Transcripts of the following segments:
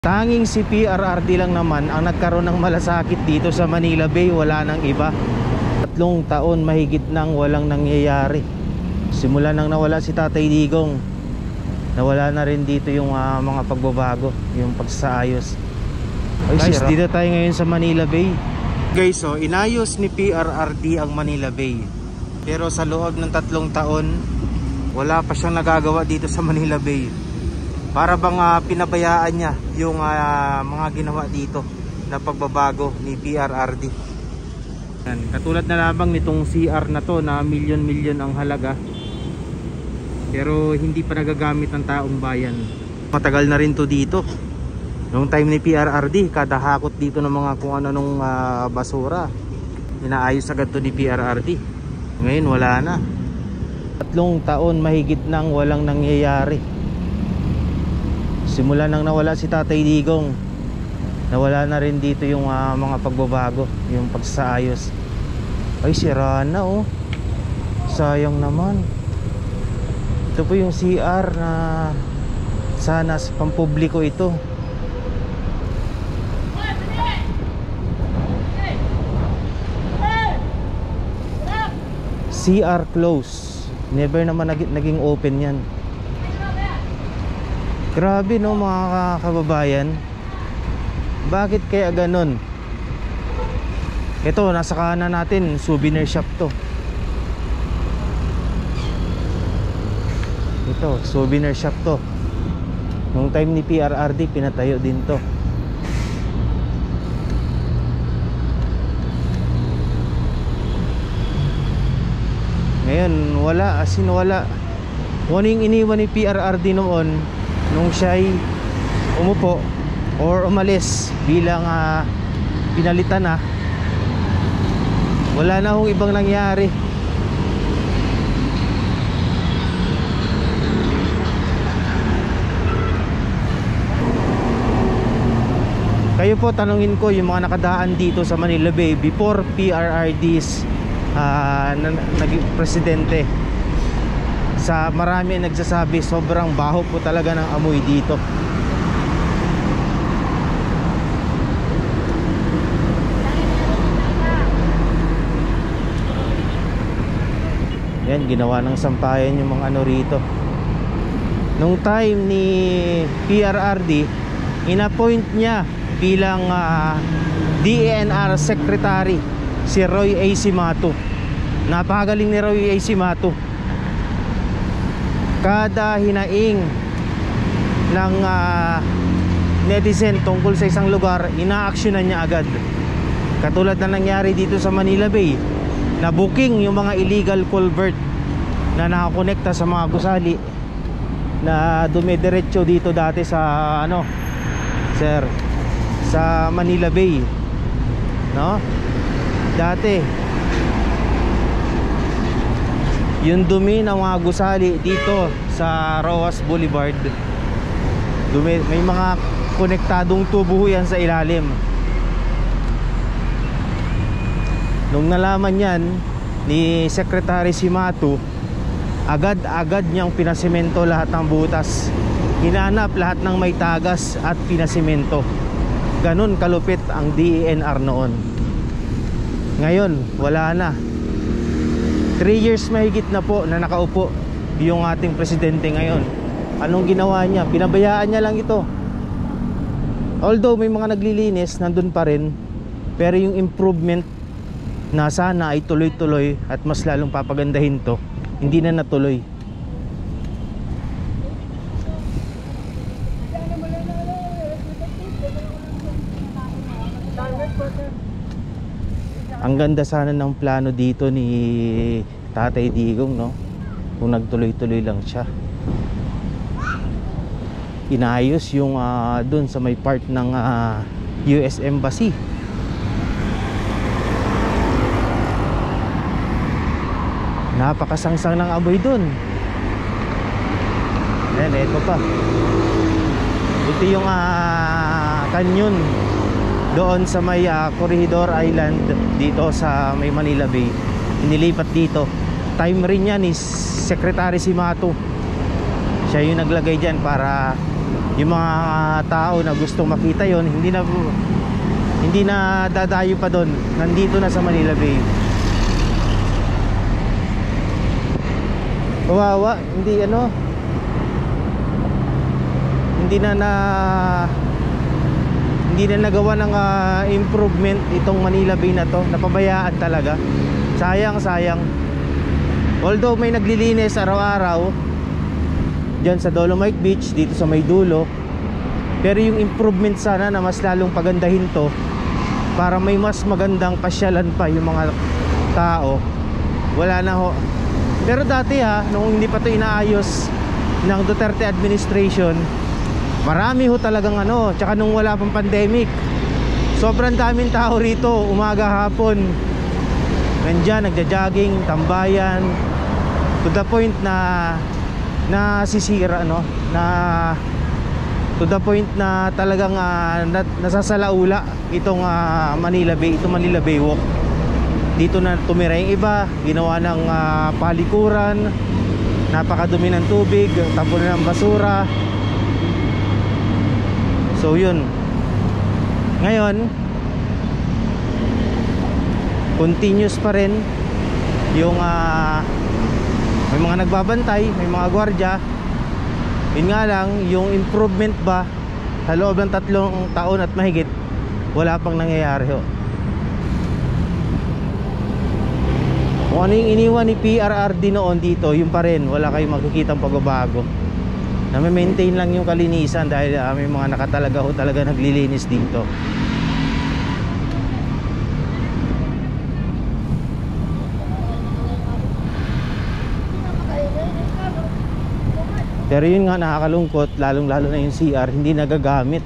Tanging si PRRD lang naman ang nagkaroon ng malasakit dito sa Manila Bay, wala nang iba. 3 taon mahigit nang walang nangyayari. Simula nang nawala si Tatay Digong, nawala na rin dito yung mga pagbabago, yung pagsaayos. Guys, dito tayo ngayon sa Manila Bay. Guys, so inayos ni PRRD ang Manila Bay. Pero sa loob ng 3 taon, wala pa siyang nagagawa dito sa Manila Bay. Para bang pinabayaan niya yung mga ginawa dito na pagbabago ni PRRD. Yan, katulad na lamang nitong CR na to na milyon-milyon ang halaga, pero hindi pa nagagamit ng taong bayan. Matagal na rin to dito. Noong time ni PRRD, kada hakot dito ng mga kung ano nung basura, inaayos agad to ni PRRD. Ngayon wala na. 3 taon mahigit nang walang nangyayari. Simula nang nawala si Tatay Digong, nawala na rin dito yung mga pagbabago, yung pagsaayos. Ay, sira na oh. Sayang naman. Ito po yung CR na sana sa pampubliko ito. CR close. Never naman naging open yan. Grabe no mga kababayan. Bakit kaya ganun? Ito, nasa kanan natin, souvenir shop to. Ito, souvenir shop to. Nung time ni PRRD, pinatayo din to. Ngayon, wala, as in wala. Yung iniwan ni PRRD noon, nung siya'y umupo or umalis bilang pinalitan na, wala na hong ibang nangyari. Kayo po, tanungin ko yung mga nakadaan dito sa Manila Bay before PRRD's naging presidente. Sa marami nagsasabi sobrang baho po talaga ng amoy dito. Yan, ginawa ng sampayan yung mga ano rito. Nung time ni PRRD, inappoint niya bilang DENR Secretary si Roy A. Cimatu. Napakagaling ni Roy A. Cimatu. Kada hinaing ng netizen tungkol sa isang lugar, inaaksyonan niya agad. Katulad na nangyari dito sa Manila Bay, na booking yung mga illegal culvert na nakakonekta sa mga gusali na dumidiretso dito dati sa ano, sir, sa Manila Bay, no? Dati yung dumi ng mga gusali dito sa Roas Boulevard, may mga konektadong tubo yan sa ilalim. Nung nalaman yan ni Secretary Cimatu, agad-agad niyang pinasemento lahat ng butas. Hinanap lahat ng may tagas at pinasemento. Ganun kalupit ang DENR noon. Ngayon, wala na. 3 years mahigit na po na nakaupo yung ating presidente ngayon. Anong ginawa niya? Pinabayaan niya lang ito. Although may mga naglilinis, nandun pa rin, pero yung improvement na sana ay tuloy-tuloy at mas lalong papagandahin to, hindi na natuloy. Ang ganda sana ng plano dito ni Tatay Digong, no? Kung nagtuloy-tuloy lang siya. Inayos yung dun sa may part ng US Embassy. Napakasangsang ng amoy dun. Ayan, eto pa. Ito yung canyon doon sa may Corregidor Island dito sa may Manila Bay. Inilipat dito. Time rin yan ni Secretary Cimatu. Siya yung naglagay dyan para yung mga tao na gustong makita yon, hindi na dadayo pa doon, nandito na sa Manila Bay. Kawawa, hindi na nagawa ng improvement itong Manila Bay na to. Napabayaan talaga. Sayang. Although may naglilinis araw-araw dyan sa Dolomite Beach, dito sa may dulo, pero yung improvement sana na mas lalong pagandahin to para may mas magandang pasyalan pa yung mga tao, wala na ho. Pero dati nung hindi pa to inaayos ng Duterte administration, marami ho talagang tsaka nung wala pang pandemic, sobrang daming tao rito, umaga hapon. Nandyan, nagja-jogging, tambayan, to the point na nasisira, to the point na talagang nasasalaula itong Manila Bay, itong Manila Bay Walk. Dito na tumira yung iba, ginawa ng palikuran, napakadumi ng tubig, tapunan ng basura. So yun. Ngayon, continuous pa rin yung may mga nagbabantay, may mga gwardiya. Yun nga lang, yung improvement ba sa loob ng 3 taon at mahigit, wala pang nangyayari ho. Kung ano yung iniwan ni PRRD noon dito, yun pa rin, wala kayong makikitang pagbabago. Na-maintain lang yung kalinisan dahil may mga nakatalaga ho talaga naglilinis dito. Pero yun nga, nakakalungkot, lalong-lalo na yung CR hindi nagagamit.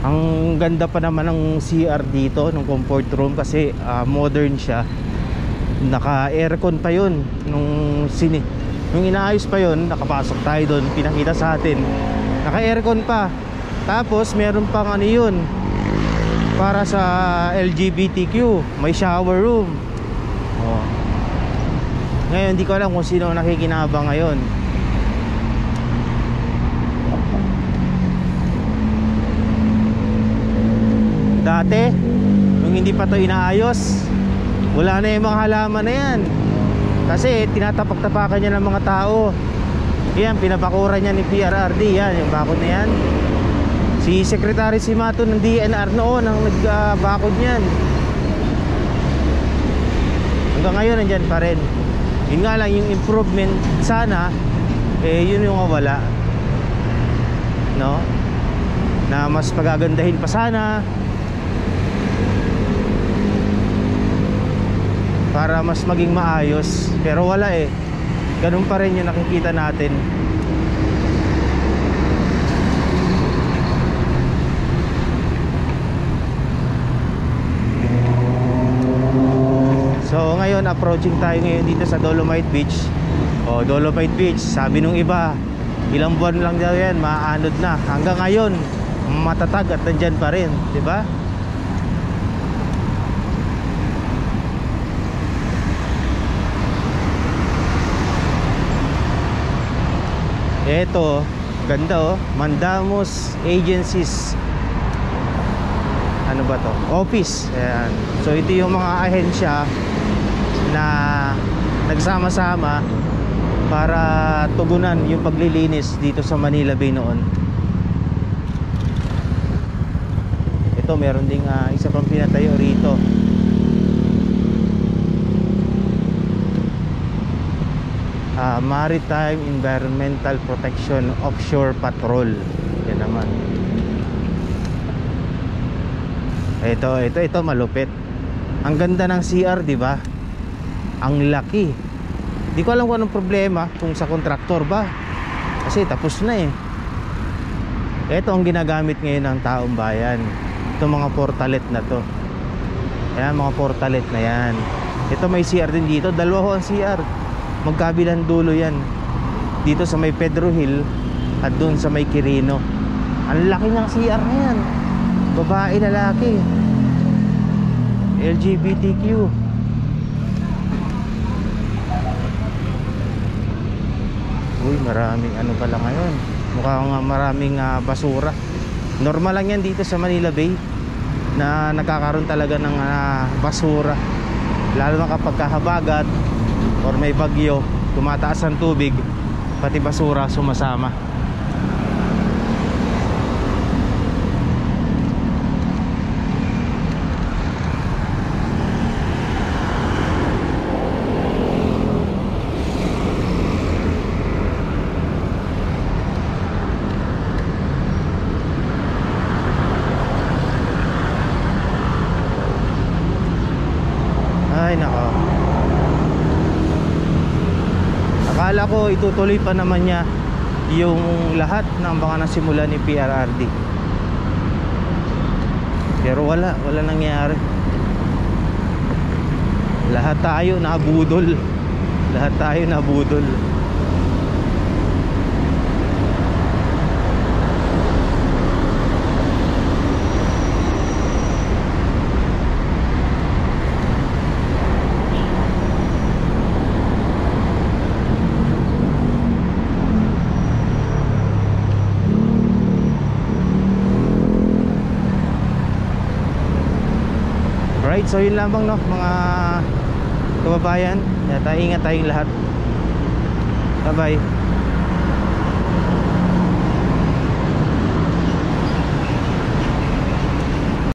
Ang ganda pa naman ng CR dito, ng comfort room, kasi modern siya. Naka-aircon pa yun nung inaayos pa yun, nakapasok tayo doon, pinakita sa atin. Naka-aircon pa. Tapos meron pang yun, para sa LGBTQ, may shower room. Ngayon, hindi ko alam kung sino nakikinabang ngayon. Dati, nung hindi pa to inaayos, wala na yung mga halaman na yan. Kasi tinatapak-tapakan niya ng mga tao. Yan, pinabakuran niya ni PRRD. Yan, yung bakod na yan. Si Secretary Simato ng DNR noon ang nagbakod niyan. Hanggang ngayon nandyan pa rin. Yun nga lang, yung improvement sana, yun yung wala, no? Na mas pagagandahin pa sana, para mas maging maayos. Pero wala ganun pa rin yung nakikita natin. So ngayon, approaching tayo ngayon dito sa Dolomite Beach. Dolomite Beach, sabi nung iba, ilang buwan lang daw yan, maanod na. Hanggang ngayon, matatag at nandyan pa rin, diba? Eto, ganda Mandamos Agencies. Ano ba to? Office. Ayan. So ito yung mga ahensya na nagsama-sama para tugunan yung paglilinis dito sa Manila Bay noon. Ito, meron ding isa pang pinatayo rito. Maritime Environmental Protection Offshore Patrol. Yan naman. Ito malupit. Ang ganda ng CR, di ba? Ang laki. Di ko alam kung anong problema, kung sa kontraktor ba, kasi tapos na Ito ang ginagamit ngayon ng taong bayan. Ito mga portalet na to. Ayan, mga portalet na yan. Ito may CR din dito. Dalawa ho ang CR, magkabilang dulo yan. Dito sa may Pedro Hill at doon sa may Quirino. Ang laki ng CR na yan. Babae, lalaki, LGBTQ. Uy, maraming ano pala ngayon. Mukhang maraming basura. Normal lang yan dito sa Manila Bay na nagkakaroon talaga ng basura. Lalo na kapag kahabagat or may bagyo, tumataas ang tubig, pati basura sumasama. Ay nako, akala ko itutuloy pa naman niya yung lahat ng mga nasimula ni PRRD, pero wala nangyayari. Lahat tayo nabudol. Lahat tayo nabudol. Alright, so yun lamang no mga kababayan. Ingat tayong lahat. Bye bye.